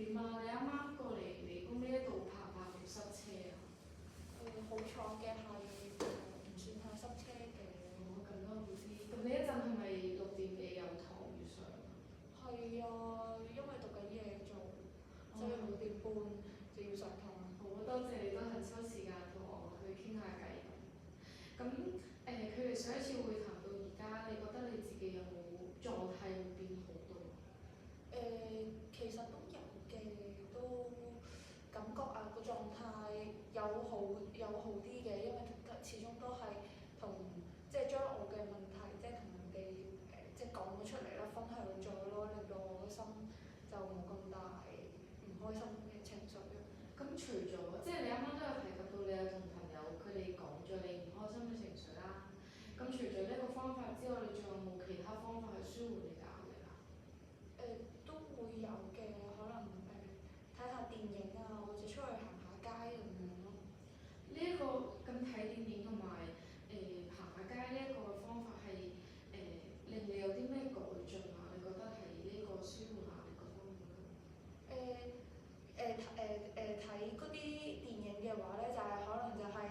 點啊？你啱啱過嚟理工呢一度爬好塞車啊？好彩嘅係唔算太塞車嘅。哦，咁都好啲。咁你一陣係咪6點幾有堂要上啊？係啊，因為讀緊嘢做，所以6點半就要上堂。好啊，多謝你都肯抽時間同我去傾下偈咁。佢哋上一次會談到而家，你覺得你自己有冇狀態會變好到？其實都有嘅，都感覺啊個狀態有好啲嘅，因為始終都係同即係將我嘅問題即係同人哋即係講咗出嚟啦，分享咗咯，令到我個心就冇咁大唔開心嘅情緒。咁除咗即係你啱啱都有提及到你有同朋友佢哋講咗你唔開心嘅情緒啦。咁除咗呢一個方法之外，你仲有冇其他方法去舒緩你嘅壓力啊？都會有嘅，可能睇下電影啊，或者出去行下街咁樣咯。呢一個咁睇電影同埋行下街呢一個方法係令你有啲咩改進啊？你覺得係呢個舒緩壓力嗰方面咧？睇嗰啲電影嘅話咧，就係、可能就係、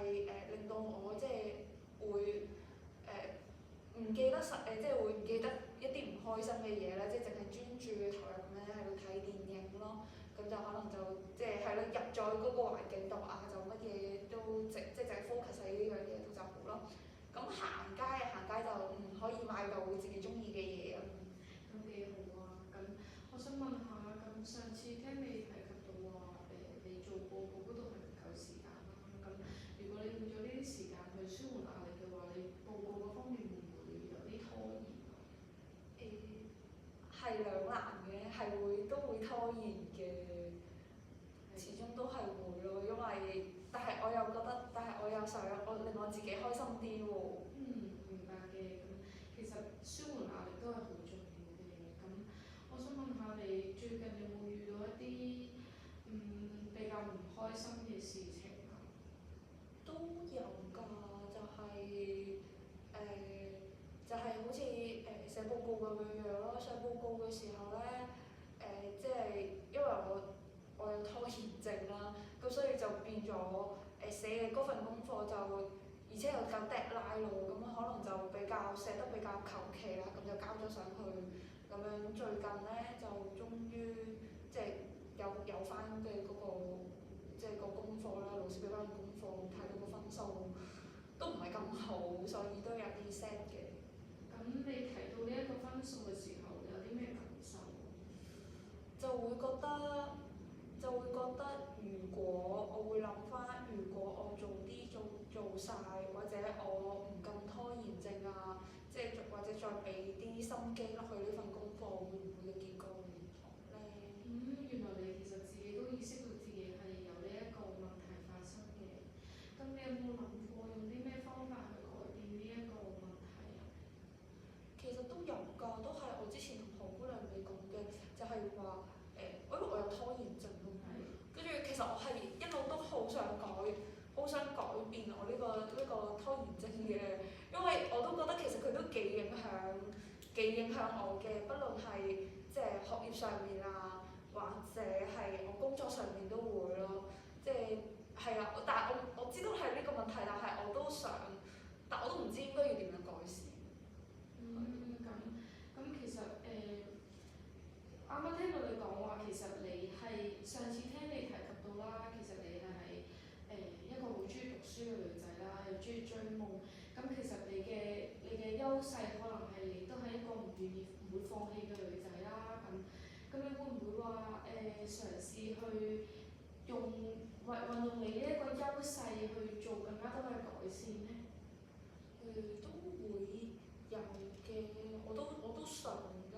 令到我即係會唔記得即係會唔記得一啲唔開心嘅嘢咧，即係淨係專注投入咁樣喺度睇電影咯。咁就可能就即係係咯，入咗嗰個環境度啊，就乜嘢都即係淨係 focus 喺呢樣嘢度就好咯。咁行街就唔可以買到自己中意嘅嘢啊。咁幾好啊！咁我想問下，咁上次聽你提及到話你做報告嗰度係唔夠時間啦。咁如果你用咗呢啲時間去舒緩壓力嘅話，你報告嗰方面會唔會有啲拖延啊？係兩難嘅，都會拖延嘅，始終都係會咯，因為但係我又覺得，但係我又想令我自己開心啲喎。明白嘅。咁其實舒緩壓力都係好重要嘅。咁我想問下你最近有冇遇到一啲比較唔開心嘅事情啊？都有㗎，就係好似寫報告咁樣樣咯。寫報告嘅時候咧，即係因為我有拖延症啦，咁所以就變咗寫嘅嗰份功課就，而且又夠 deadline 咯，咁可能就寫得比較求其啦，咁就交咗上去。咁樣最近咧就終於即係有翻嘅嗰個即係個功課啦，老師俾翻個功課，睇到個分數都唔係咁好，所以都有啲 sad 嘅。咁你提到呢一個分數嘅時候，有啲咩感受？就會覺得，如果我會諗翻，如果我做晒，或者我唔咁拖延症啊，即係或者再俾啲心機落去呢份功課，會唔會嘅結果會唔同咧？原來你其實自己都意識到自己係有呢一個問題發生嘅。咁你有冇諗過用啲咩方法去改變呢一個問題啊？其實都有㗎，都係我之前同何姑娘你講嘅，就係話因為我有拖延症咯。跟住其實我係一路都好想改變我呢個拖延症嘅，因為我都覺得其實佢都幾影響我嘅，不論係即係學業上面啊，或者係我工作上面都會咯，即係啊，但係我知道係呢個問題，但我都唔知應該要點樣改善。咁其實啱啱聽到你講話，其實你係上次聽你提及到啦，其實你係一個好中意讀書嘅女仔啦，又中意追夢。咁其實你嘅優勢可能係你都係一個唔願意唔會放棄嘅女仔啦。咁你會唔會話嘗試去運用你呢一個優勢去做更加多嘅改善呢？都會有嘅，我都想㗎。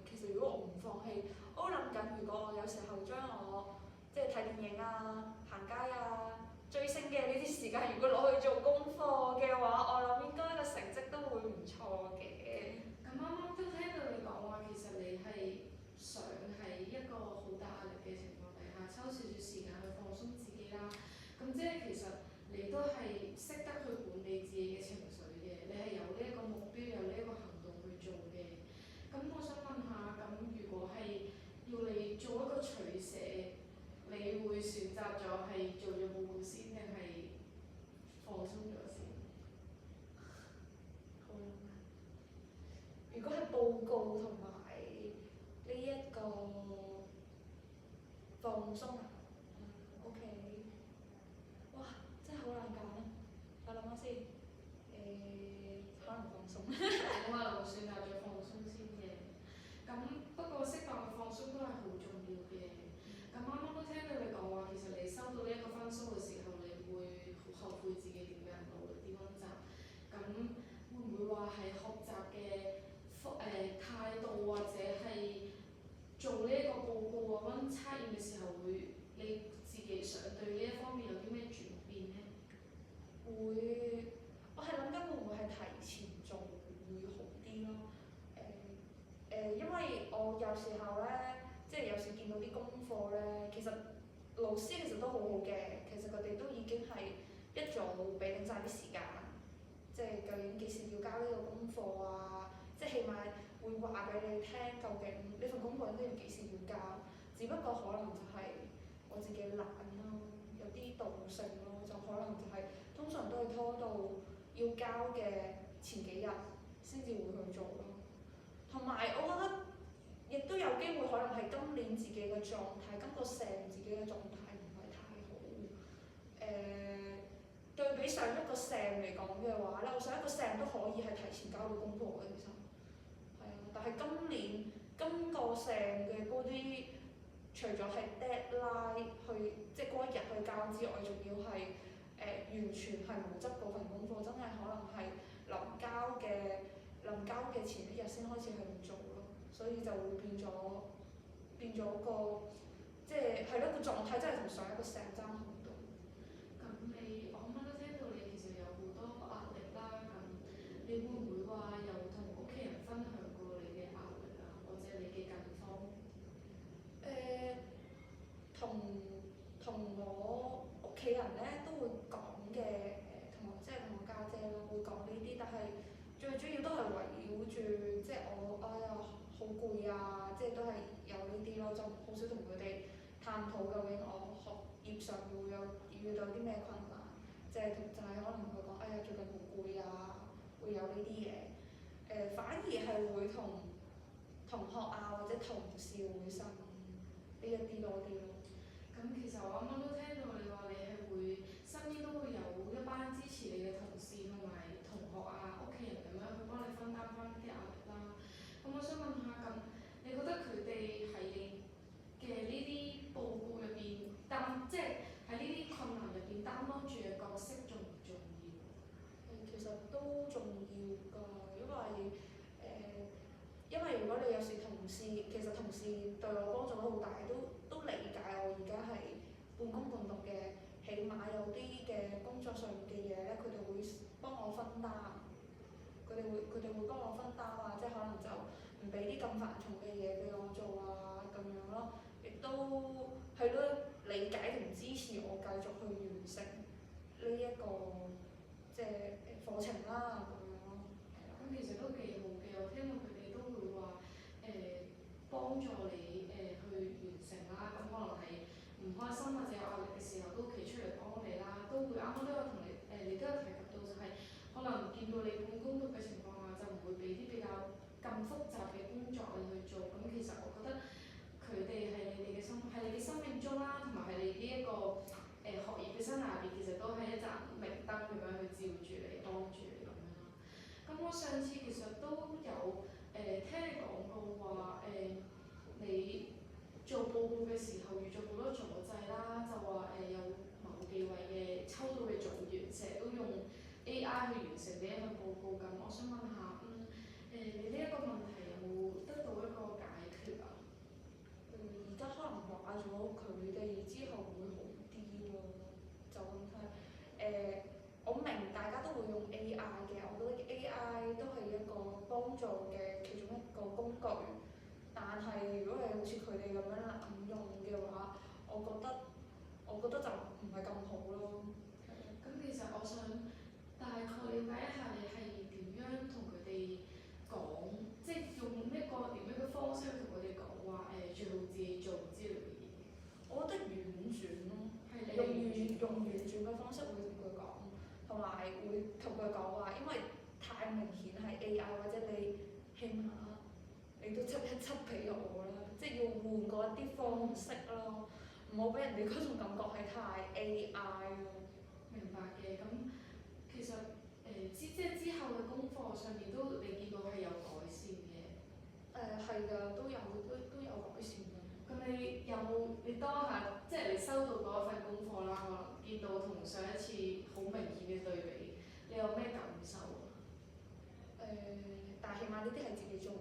其實如果我唔放棄，我都諗緊，如果我有時候將我即係睇電影啊、行街啊、追星嘅呢啲時間，如果攞去做功課嘅話，我諗應該個成績都會唔錯嘅。咁啱啱都聽到你講話，其實你係想喺一個好大壓力嘅情況底下，抽少少時間去放鬆自己啦。咁即係其實你都係識得去管理自己嘅情緒嘅，你係有呢一個目標，有呢一個行動去做嘅。咁我想問下，咁如果係要你做一個取捨，鬆啊，OK，哇，真係好難揀啊！我諗下先，可能放鬆。我可能會選擇咗放鬆先嘅。咁不過適當嘅放鬆都係好重要嘅。咁啱啱都聽到你講話，其實你收到呢一個分數嘅時候，你會好後悔自己點解唔努力啲温習。咁會唔會話係學習嘅態度或者係做呢一個報告啊温測驗嘅時候，會你自己想對呢一方面有啲咩轉變呢？會，我係諗緊會唔會係提前做會好啲咯？因為我有時候咧，即係有時見到啲功課咧，其實老師其實都好好嘅，其實佢哋都已經係一早俾定晒啲時間，即係究竟幾時要交呢個功課啊？即係起碼會話俾你聽，究竟呢份功課應該要幾時要交？只不過可能就係我自己懶咯，有啲惰性咯，就可能就係、通常都係拖到要交嘅前幾日先至會去做咯。同埋我覺得亦都有機會可能係今年自己嘅狀態，今個成自己嘅狀態唔係太好。對比上一個成嚟講嘅話咧，我上一個成都可以係提前交到功課嘅，其實係啊。但係今個成嘅嗰啲，除咗係 deadline 去即係嗰一日去交之外，仲要係完全係冇執嗰份功課，真係可能係臨交嘅前一日先開始去做咯，所以就會變咗個即係咯，個狀態真係同上一個成爭好多。咁我啱啱都聽到你其實有好多壓力啦，咁你會唔會話有同屋企人分享過你嘅壓力啊，或者你嘅近況？同我屋企人咧都會講嘅，同我家姐咯會講呢啲，但係最主要都係圍繞住即係我哎呀好攰啊，即係都係有呢啲咯，就好少同佢哋探討究竟我學業上會遇到啲咩困難，就係可能同佢講哎呀最近好攰啊，會有呢啲嘢。反而係會同同學啊或者同事會呻呢一啲多啲咯。咁其實我啱啱都聽到你話你係會身邊都會有一班支持你嘅同事同埋同學啊、屋企人咁樣去幫你分擔翻啲壓力啦。咁我想問下，咁你覺得佢哋喺你嘅呢啲報告入邊即係喺呢啲困難入邊擔當住嘅角色重唔重要？其實都重要㗎，因為如果你有時其實同事對我幫助都好大，都理解我而家係半工半讀嘅，起碼有啲嘅工作上面嘅嘢咧，佢哋會幫我分擔，佢哋會幫我分擔啊，即係可能就唔俾啲咁繁重嘅嘢俾我做啊咁樣咯，亦都係咯，理解同支持我繼續去完成呢一個即係課程啦咁樣咯。咁其實都幾好嘅，我聽到佢哋都會話幫助你去完成啦。咁可能係唔開心或者有壓力嘅時候都企出嚟幫你啦，都會啱啱都有同你都有提及到就係、可能見到你半工讀嘅情況下，就唔會俾啲比較咁複雜嘅工作你去做。咁其實我覺得佢哋係你嘅生命中啦，同埋係你呢一個學業嘅生涯入邊，其實都係一盞明燈咁樣去照住你、幫住你咁樣啦。咁我上次其實都有聽你講過話你做報告嘅時候遇咗好多阻滯啦，就話有某幾位嘅抽到嘅組員成日都用 AI 去完成呢一份報告咁，我想問下，你呢一個問題有冇得到一個解決啊？而家可能話咗佢哋之後會好啲咯，就咁睇。我明大家都會用 AI 嘅，我覺得 AI 都係一個幫助嘅其中一個工具。但係如果係好似佢哋咁樣濫用嘅話，我覺得就唔係咁好咯。咁其實我想大概了解一下你係點樣同佢哋講，即係用一個點樣嘅方式去同佢哋講話最好自己做之類嘅嘢。我覺得婉轉咯，係用婉轉嘅方式會同佢講，同埋會同佢講話，因為太明顯係 AI 或者你起碼你都執一執俾我啦，即係要換過一啲方式咯，唔唔好俾人哋嗰種感覺係太 AI 咯。明白嘅，咁其實即係之後嘅功課上面都你見到係有改善嘅。係㗎，都有改善㗎。咁你有冇你當下即係你收到嗰一份功課啦，可能見到同上一次好明顯嘅對比，你有咩感受啊？但係起碼呢啲係自己做嘅。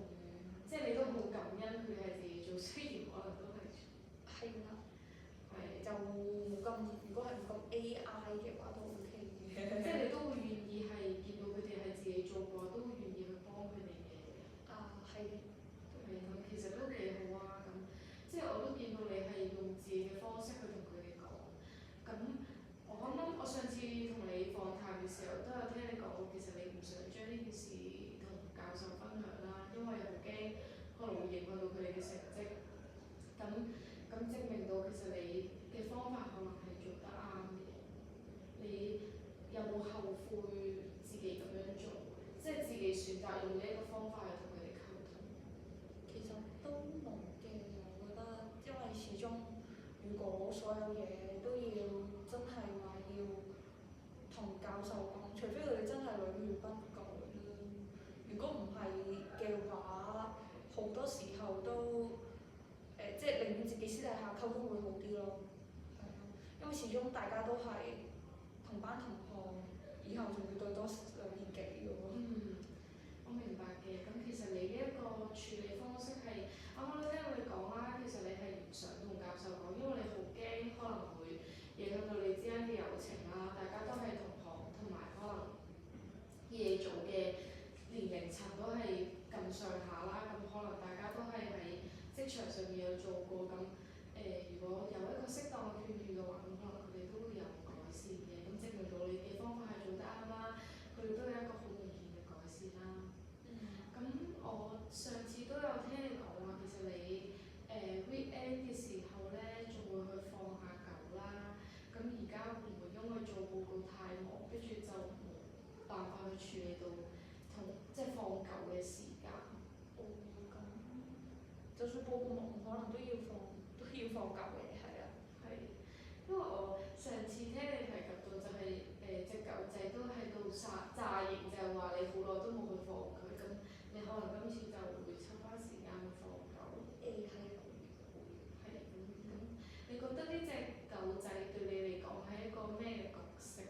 即係你都好感恩佢係自己做，雖然可能都係。係啦。係。就冇咁，如果係冇咁 AI 嘅話都 OK 嘅。即係你都會願意係見到佢哋係自己做過，都會願意去幫佢哋嘅。係嘅。係咁，其實都幾好啊！咁即係我都見到你係用自己嘅方式去同佢哋講。咁我上次同你訪談嘅時候，都有聽你講過，其實你唔想將呢件事同教授分享啦，因為好驚可能會影響到佢哋嘅成績。咁證明到其實你嘅方法可能係做得啱嘅。你有冇後悔自己咁樣做？即係自己選擇用呢一個方法去同佢哋溝通。其實都冇嘅，我覺得，因為始終如果所有嘢都要真係話要同教授講，除非佢哋真係屢勸不改啦。如果唔係嘅話，好多時候都即係寧願自己私底下溝通會好啲咯。係啊，因為始終大家都係同班同學，以後仲要對多2年幾嘅喎。我明白嘅。咁其實你呢一個處理方式係，啱啱都聽到你講啦，其實你係唔想同教授講，因為你好驚可能會影響到你之間嘅友情啦。大家都係同學，同埋可能嘢做嘅年齡層都係咁上下啦。咁可能大家都係喺職場上面有做過。咁如果有一個適當嘅勸喻嘅話，咁可能佢哋都會有改善嘅。咁證明到你嘅方法係做得啱啦，佢哋都有一個好明顯嘅改善啦。咁我上次都有聽你講話，其實你weekend 嘅時候咧，仲會去放下狗啦。咁而家會唔會因為做報告太忙，跟住就冇辦法去處理到即係放狗嘅時間？就算報告忙，可能都要放狗嘅，係啊。係，因為我上次聽你提及到就係隻狗仔都喺度詐型，就係話你好耐都冇去放佢，咁你可能今次就會抽翻時間去放狗。係係咁，你覺得呢隻狗仔對你嚟講係一個咩嘅角色？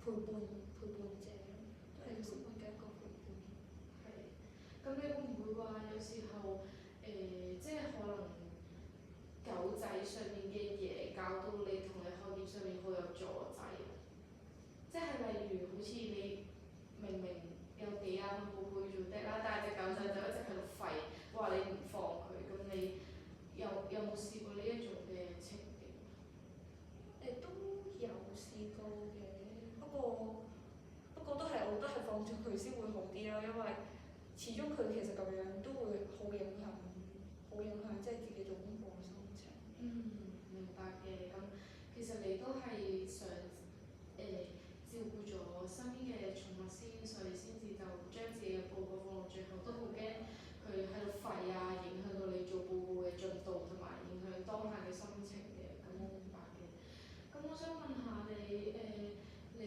陪伴者，都係生活嘅一個陪伴。係。咁你會唔會話有時候即係可能狗仔上面嘅嘢搞到你同你學業上面好有阻滯？即係例如好似你明明有幾啱報告要做的啦，但係隻狗仔就一直喺度吠，話你唔放佢，咁你有冇試過呢一種嘅情景？都有試過嘅，不過都係我覺得係放咗佢先會好啲咯，因為始終佢其實咁樣都會好影響即係自己做功課嘅心情。明白嘅。咁其實你都係想照顧咗身邊嘅寵物先，所以先至就將自己嘅報告放到最後，都好驚佢喺度吠啊，影響到你做報告嘅進度，同埋影響當下嘅心情嘅。咁我明白嘅。咁我想問下你你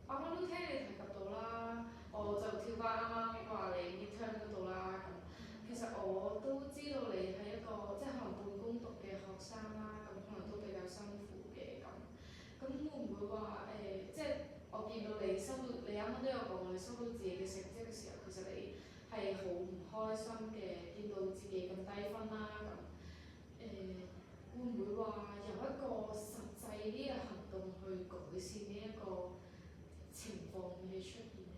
啱啱都聽你提及到啦，我就跳翻啱啱話你 midterm 嗰度啦。咁其實我都知道你係一個即係可能半工讀嘅學生啦，咁可能都比較辛苦嘅。咁會唔會話即係我見到你你啱啱都有講過，你收到自己嘅成績嘅時候，其實你係好唔開心嘅，見到自己咁低分啦。咁會唔會話有一個實際啲嘅行動去改善呢一個情況嘅出現呢？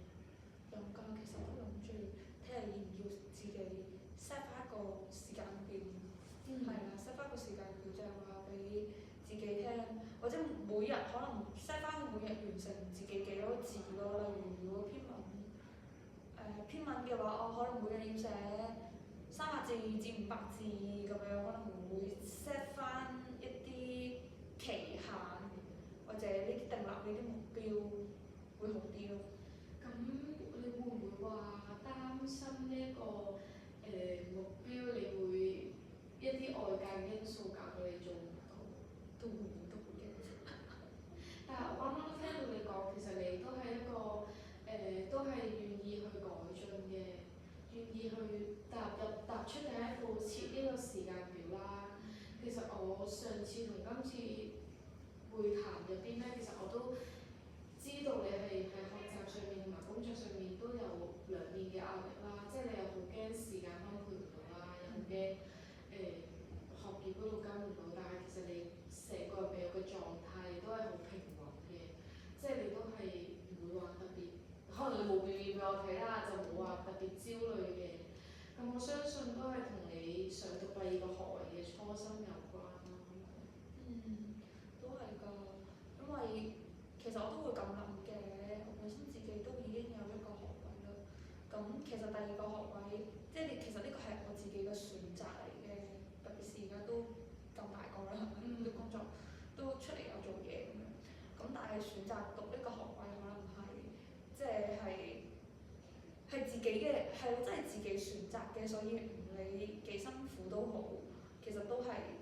有㗎，其實我諗住睇下要唔要自己 set 翻一個時間表。係啦，set 翻個時間表就係話俾自己聽，或者每日可能 set 翻每日完成自己幾多字咯。例如如果篇文嘅話，我可能每日要寫300字至500字咁樣，可能會 set 翻一啲期限，或者呢啲訂立呢啲目標會好啲咯。咁你會唔會話擔心呢一個目標，你會一啲外界嘅一其實我上次同今次會談入邊咧，其實我都知道你係喺學習上面同埋工作上面都有兩面嘅壓力啦，即係你又好驚時間分配唔到啦，又好驚學業嗰度跟唔到，但係其實你成個人嘅狀態都係好平穩嘅，即係你都係唔會話特別，可能你冇表現俾我睇啦，就冇話特別焦慮嘅。咁我相信都係同你上讀第二個學位嘅初心有關啦。都係㗎，因為其實我都會咁諗嘅，我本身自己都已經有一個學位啦。咁其實第二個學位，即係其實呢個係我自己嘅選擇嚟嘅，特別是而家都咁大個啦，都工作都出嚟有做嘢咁樣。咁但係選擇讀呢個學位可能係即係自己嘅，係真係自己選擇嘅，所以唔理幾辛苦都好，其實都係。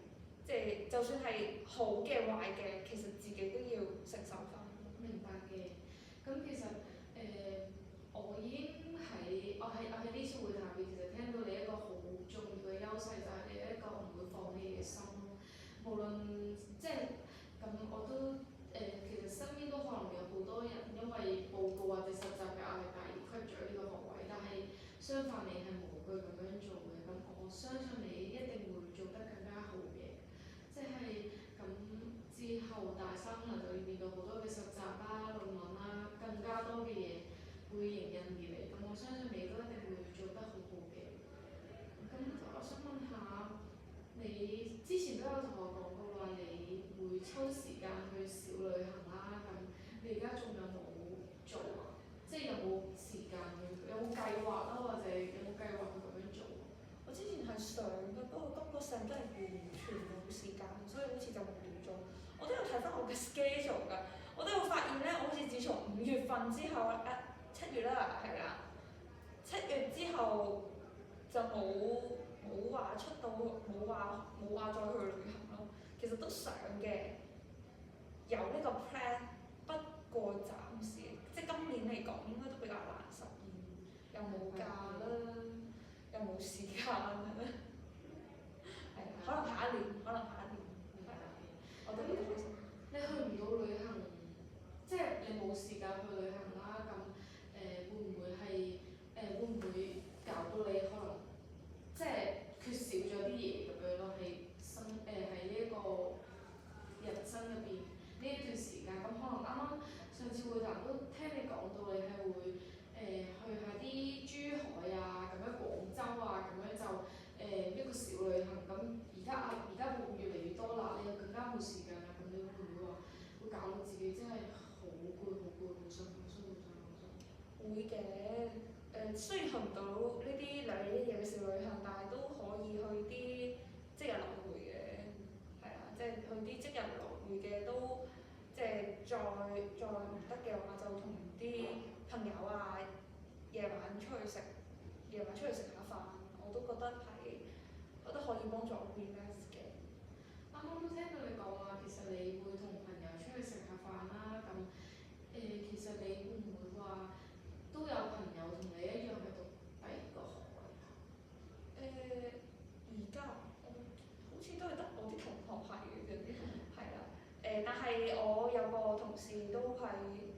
即係就算係好嘅壞嘅，其實自己都要承受翻。明白嘅。咁其實我已經我喺呢次會談入邊，其實聽到你一個好重要嘅優勢，就係你一個唔會放棄嘅心咯。無論即係咁，我都其實身邊都可能有好多人因為報告或者實習嘅壓力大而 quit 咗呢個學位，但係相反你係無懼咁樣做嘅。咁我相信你一定會做得更加好嘅。即係咁之後大三可能就要面對好多嘅實習啦、論文啦，更加多嘅嘢會迎刃而嚟。咁我相信你都一定會做得好好嘅。咁我想問下，你之前都有同我講過話，你會抽時間去小旅行啦。咁你而家仲有冇做啊？即係有冇時間去？有冇計劃啦？或者有冇計劃去咁樣做？我之前係想嘅，不過今個成真係完全冇時間，所以好似就冇做。我都有睇翻我嘅 schedule 㗎，我都有發現咧，我好似自從5月份之後7月啦，係啦，7月之後就冇話出到，冇話再去旅行咯。其實都想嘅，有呢個 plan，不過暫時即係今年嚟講應該都比較難實現，又冇假啦。又冇時間啦，係啊，可能下一年，係啊，我都覺得你去唔到旅行，即係你冇時間去旅行啦。咁會唔會係會唔會搞到你可能即係缺少咗啲嘢咁樣咯？喺呢一個人生入邊呢一段時間，咁可能啱啱上次會談都聽你講到你係會去下啲珠海啊，咁樣廣州啊，咁樣就一個小旅行。咁而家會越嚟越多啦，你又更加冇時間啦。咁你會唔會話會搞到自己真係好攰、好攰、好辛苦、好辛苦、好辛苦？會嘅，雖然去唔到呢啲兩日一夜嘅小旅行，但係都可以去啲即日來回嘅，係啊，即係去啲即日來回嘅都即係再唔得嘅話，就同啲朋友啊夜晚出去食下飯，我都覺得可以幫助我 relax 嘅。啱啱都聽到你講話，其實你會同朋友出去食下飯啦。咁其實你會唔會話都有朋友同你一樣喺讀第二個學位啊？而家我好似都係得我啲同學係嘅，係啦。但係我有個同事都係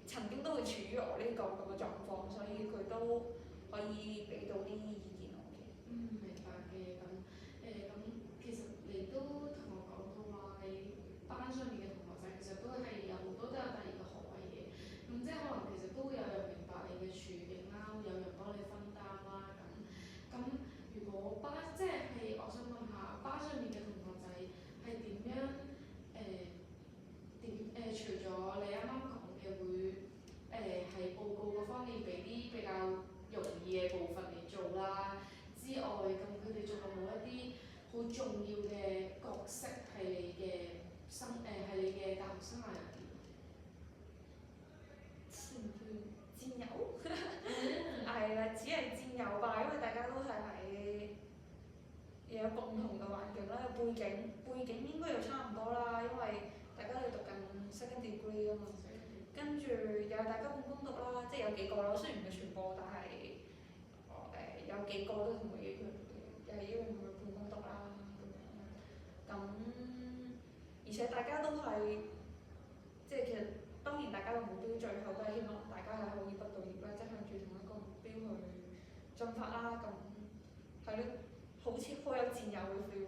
曾經都會處於我呢個咁嘅狀況，所以佢都可以俾到啲意見我嘅。明白嘅。咁其實你都同我講到話，你班上面嘅同學仔其實都係有好多都有第二個學位嘅。咁即係可能其實都會有人明白你嘅處境啦，有人幫你分擔啦。咁如果即係我想問下班上面嘅同學仔係點樣除咗你啱啱講嘅會喺報告嗰方面俾啲比較容易嘅部分你做啦之外，咁佢哋仲有冇一啲好重要嘅角色係你嘅大學生涯入邊？戰友，係啦，只係戰友吧，因為大家都係喺有共同嘅環境啦，背景應該又差唔多啦，因為大家都讀緊 second degree 啊嘛。跟住有大家半工讀啦，即係有幾個咯，雖然唔係全部，但係有幾個都同我一樣嘅，又係因為半工讀啦咁樣。咁而且大家都係即係其實當然大家嘅目標最後都係希望大家係可以畢到業啦，即係向住同一個目標去進發啦。咁係咯，好似好有戰友嘅 feel。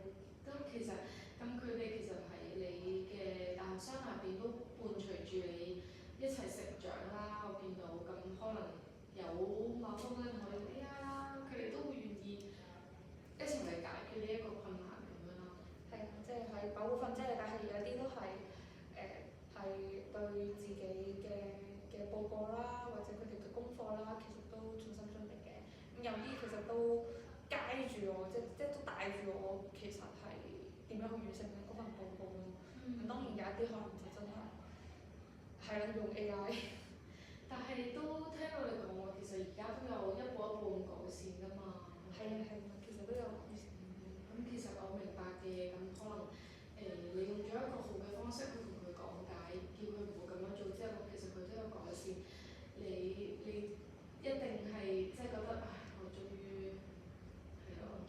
咁佢哋其實係你嘅大學生涯入邊都伴隨住你一齊成長啦。我見到咁可能有某方面可以，佢哋都會願意一齊嚟解決呢一個困難咁樣啦。係啊，即係喺某部分即係，但係有啲都係係對自己嘅報告啦，或者佢哋嘅功課啦，其實都盡心盡力嘅。咁有啲其實都街住我，即都帶住我，其實係點樣去完成嗰份報告咯。咁當然有一啲可能就真係係啦，用 AI。但係都聽到你講喎，其實而家都有一步一步咁改善㗎嘛。係啊，其實都有改善。咁其實我明白嘅，咁可能你用咗一個好嘅方式去同佢講解，叫佢唔好咁樣做之後，其實佢都有改善。你一定係即係覺得，我終於係咯，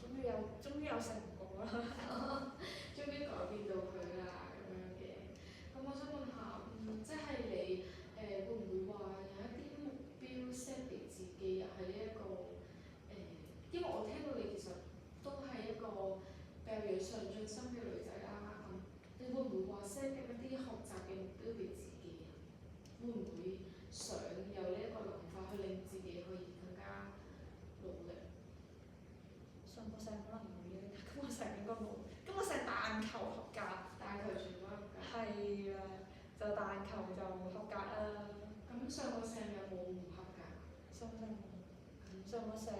終於有成果啦。終於改變到佢啦咁樣嘅。咁我想問下，即係你會唔會話有一啲目標 set 俾自己，又係呢一個因為我聽到你其實都係一個比較有上進心嘅女仔啦。咁你會唔會話 set 定一啲學習嘅目標俾自己啊？會唔會想有呢一個諗法去令自己可以更加努力？上個成可能唔會嘅，今個成應該冇。今個成但求合格。但求全部合格。係啊，就但求就合格啦。咁上個成有冇唔合格？上個成冇。上個成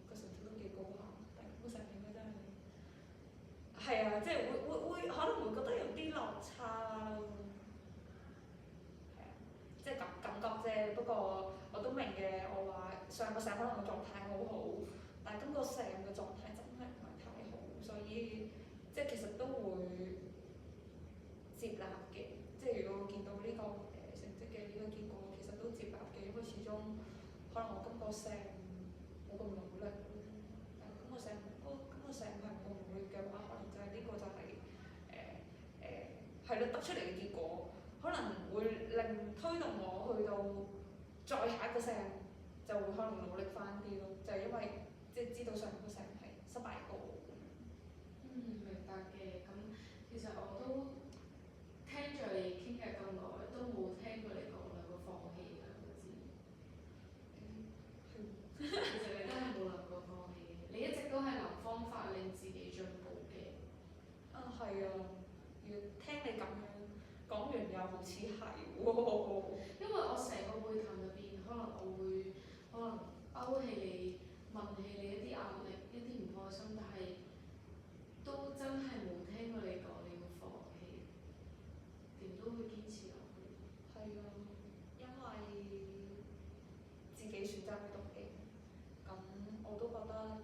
個成績都幾高下，但今個成應該真係係啊，即係會可能會覺得有啲落差咯。係啊，即係感覺啫。不過我都明嘅，我話上個成可能個狀態好好，但係今個成嘅狀態真係唔係太好，所以即係其實都會接納嘅。即係如果我見到呢個成績嘅呢個結果，其實都接納嘅，因為始終可能我今個成冇咁努力，今個成係冇咁努力嘅話，可能就係呢個就係係咯得出嚟嘅結果，可能會令推動我去到再下一個成就會可能努力翻啲咯，就係因為即係知道上個成係失敗過。明白嘅。咁其實我都聽咗你傾偈咁耐，都冇聽過你講兩個放棄兩個字。其實你都係冇諗過放棄嘅，你一直都係諗方法令自己進步嘅。係啊，要聽你咁樣講完又好似係喎。因為我成個會談入邊，可能我會勾起你、問起你一啲壓力、一啲唔開心，但係都真係冇聽過你講你會放棄，點都會堅持落去。係啊，因為自己選擇去讀嘅，咁我都覺得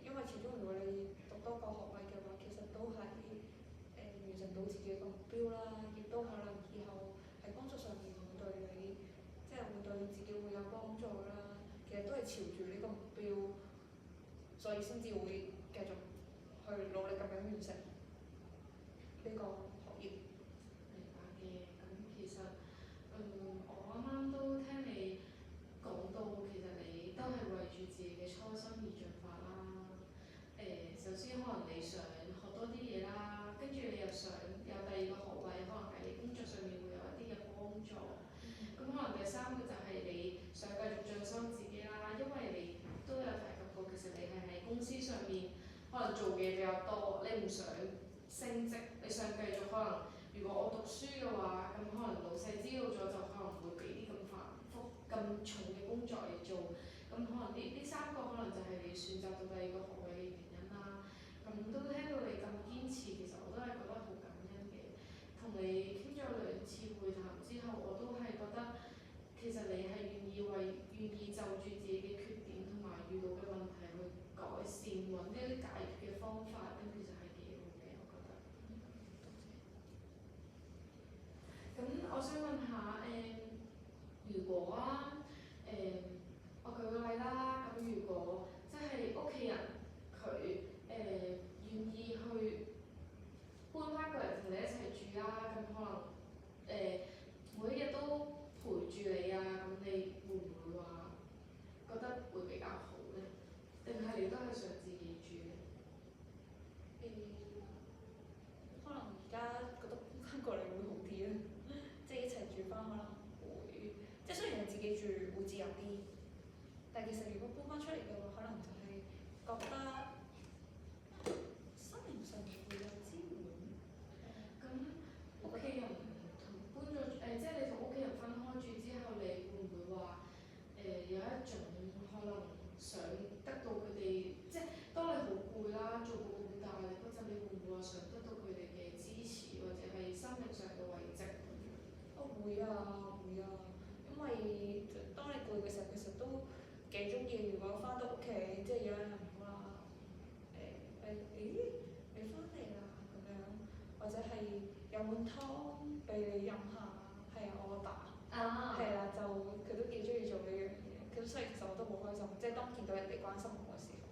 因為始終如果你讀多個學位嘅話，其實都係完成到自己個目標啦，亦都可能以後喺工作上面會對你，即係會對自己會有幫助啦。其實都係朝住呢個目標，所以先至會繼續去努力咁樣完成呢個學業。明白嘅。咁其實我啱啱都聽你講到，其實你都係為住自己嘅初心而進發啦。首先可能你想學多啲嘢啦，跟住你又想有第二個學位，可能喺工作上面會有一啲嘅幫助。咁可能第三個就係你想繼續進修自己啦，因為你都有提及過，其實你係喺公司上面可能做嘅比較多，你唔想升職，你想繼續可能，如果我讀書嘅話，咁可能老細知道咗就可能會俾啲咁繁複、咁重嘅工作嚟做，咁可能呢三個可能就係你選擇到第二個學位嘅原因啦。咁都聽到你咁堅持，其實我都係覺得好感恩嘅。同你傾咗2次會談之後，我都係覺得其實你係願意就住自己嘅缺點同埋遇到嘅問題去改善，揾一啲解決嘅方法，咁其實係幾好嘅，我覺得。咁我想問下如果我舉個例啦，咁如果即係屋企人佢願意去搬翻過嚟同你一齊攰嘅時候，其實都幾中意。如果翻到屋企，即係有人話你翻嚟啦咁樣，或者係有碗湯俾你飲下，係啊，我爸係啦，就佢都幾中意做呢樣嘢。咁所以其實我都好開心，即係當見到人哋關心我嘅時候。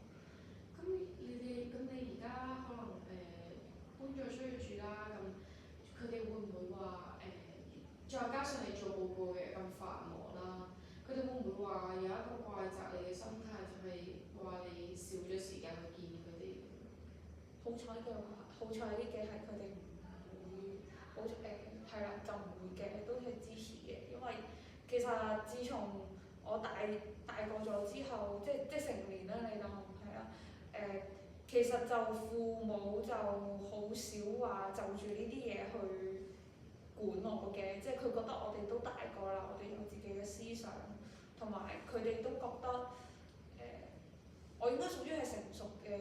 咁你而家可能搬咗出去住啦，咁佢哋會唔會話再加上你做報告嘅咁繁忙啦，佢哋會唔會話有一個怪責你嘅心態，就係話你少咗時間去見佢哋？好彩啲嘅係佢哋唔會，係啦，就唔會嘅，都係支持嘅。因為其實自從我大個咗之後，即成年啦，你當係啦，其實就父母就好少話就住呢啲嘢去管我嘅，即係佢覺得我哋都大個啦，我哋有自己嘅思想，同埋佢哋都覺得我應該屬於係成熟嘅。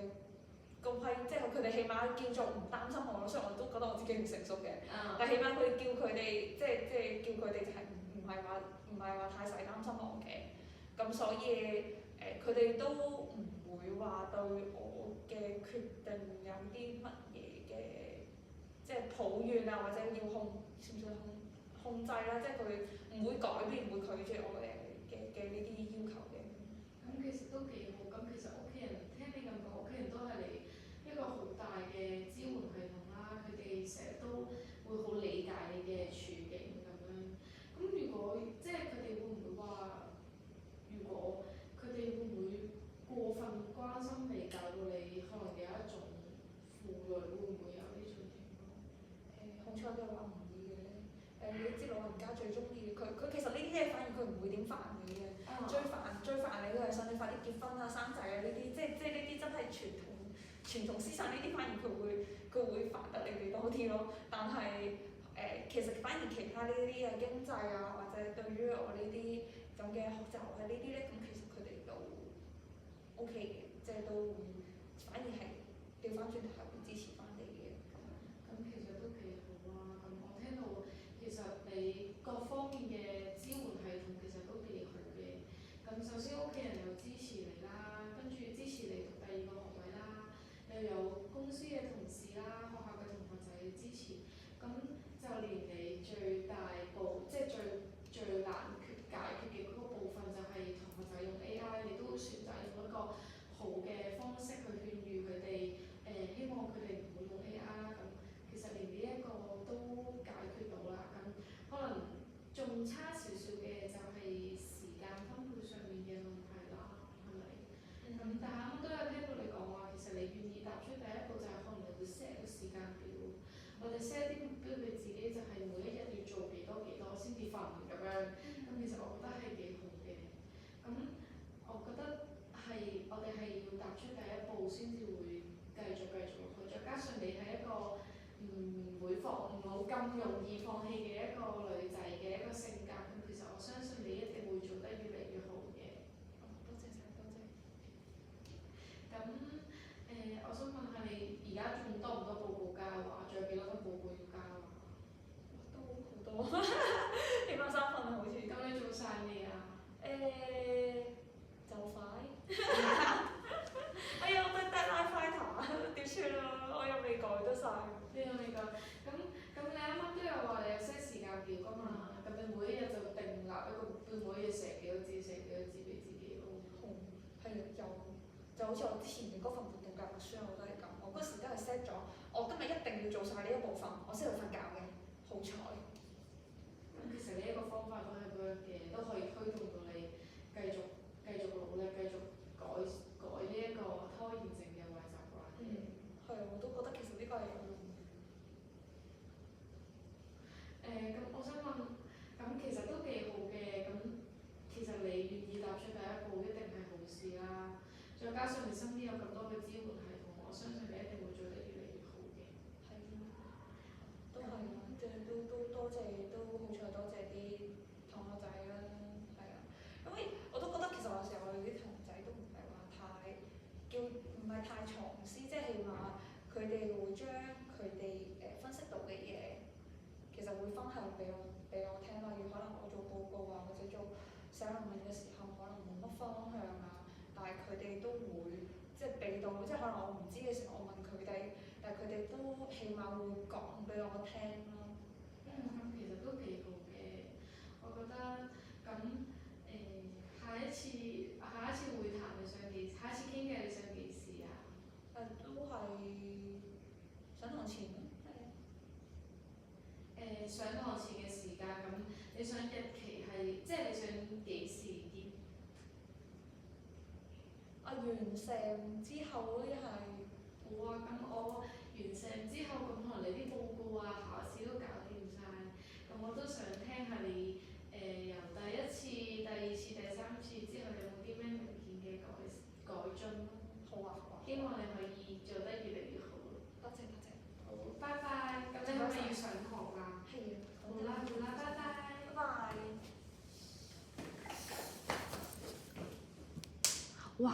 咁係，即係佢哋起碼叫做唔擔心我咯，雖然我都覺得我自己唔成熟嘅，但起碼佢叫佢哋，即叫佢哋就係唔係話太使擔心我嘅，咁所以佢哋都唔會話對我嘅決定有啲乜嘢嘅，即係抱怨啊，或者要控制啦，即係佢唔會改變，唔會拒絕我嘅呢啲要求嘅。咁其實都幾好，咁其實屋企人聽你咁講，屋企人都係你一個好大嘅支援系統啦，佢哋成日都會好理解你嘅處境咁樣。咁如果即係佢哋會唔會話，如果佢哋會唔會過分關心你，搞到你可能有一種負累，會唔會有呢種情況？好彩嘅話唔會嘅。你知老人家最中意佢其實呢啲嘢反而佢唔會點煩你嘅，最煩你嘅係想你快啲結婚啊、生仔啊呢啲，即呢啲真係傳統思想呢啲反而佢會煩得你哋多啲咯。但係其實反而其他呢啲嘅經濟啊，或者對於我呢啲咁嘅學習啊呢啲咧，咁其實佢哋都 OK 嘅，即係都會反而係調翻轉頭係會支持翻你嘅。咁其實都幾好啊！咁我聽到其實你各方面嘅支援系統其實都幾好嘅。咁首先屋企人又支持你啦，跟住支持你讀第二個學位啦，又有公司嘅同事啦、學校嘅同學仔嘅支持。咁就連你最大即係最難解決嘅嗰個部分，就係同學仔用 AI，你都選擇用一個好嘅方式去勸喻佢哋，希望佢哋唔好用 AI 啦。咁其實連呢一個都解決到啦。咁可能仲差少少嘅就係時間分配上面嘅問題啦，係咪？咁但係啱啱都有聽到你講話，其實你願意踏出第一步就係可能你會 set 個時間表，或者 set 啲目標俾自己，就係每一日要做幾多先至瞓咁樣。咁其實我覺得係幾好嘅。咁我覺得我哋係要踏出第一步先至會繼續落去，再加上你係一個唔好咁容易放棄嘅一個女仔嘅一個性格，咁其實我相信你一定會做得越嚟越好嘅。多謝晒，多謝。咁我想問下你而家仲多唔多報告交啊？仲有幾多份報告要交啊？都好多，起碼3份啊，好似。咁你做晒未啊？就快。哎呀，我真係 deadline fighter，點算啊？我又未改得晒。你有未改？咁你啱啱都有話你有 set 時間表㗎嘛？咁你每一日就訂立一個目標，每一日寫幾多字俾自己咯。係啊，就好似我之前嘅嗰份活動計劃書，我都係咁。我嗰時都係 set 咗，我今日一定要做晒呢一部分，我先去瞓覺嘅。好彩。咁其實呢一個方法都係 work 嘅，都可以推動到你繼續努力，繼續改呢一個拖延症嘅壞習慣嘅。係啊，我都覺得其實呢個係有用嘅。咁我想問，咁其實都幾好嘅。咁其實你願意踏出第一步，一定係好事啦。再加上你身邊有咁多嘅支援系統，我相信你一定會做得越嚟越好嘅。係啊，都係啊，即係都多謝，都好彩多謝啲同學仔啦，係啊。因為我都覺得其實有時候我哋啲同學仔都唔係話唔係太藏私，即係起碼佢哋會將佢哋分析到嘅嘢，其實會分享俾我聽啦。如可能我做報告啊，或者做寫論文嘅時候可能冇乜方向啊，但係佢哋都會即係俾到，即係可能我唔知嘅時候我問佢哋，但係佢哋都起碼會講俾我聽咯。咁其實都幾好嘅，我覺得咁下一次會談你想幾，下一次傾偈你想幾時啊？都係上堂前咯，上堂前嘅時間，咁你想日期係，即係你想幾時結？完成之後嗰啲係。好啊，咁我完成之後，咁可能你啲報告啊、考試都搞掂晒，咁我都想聽下你由第一次、第二次、第三次之後有冇啲咩明顯嘅改進咯。好啊好啊。希望你可以做得越嚟越好。多謝多謝。好，拜拜。咁你係咪要上堂啊？係啊。好啦好啦，拜拜。拜拜。哇！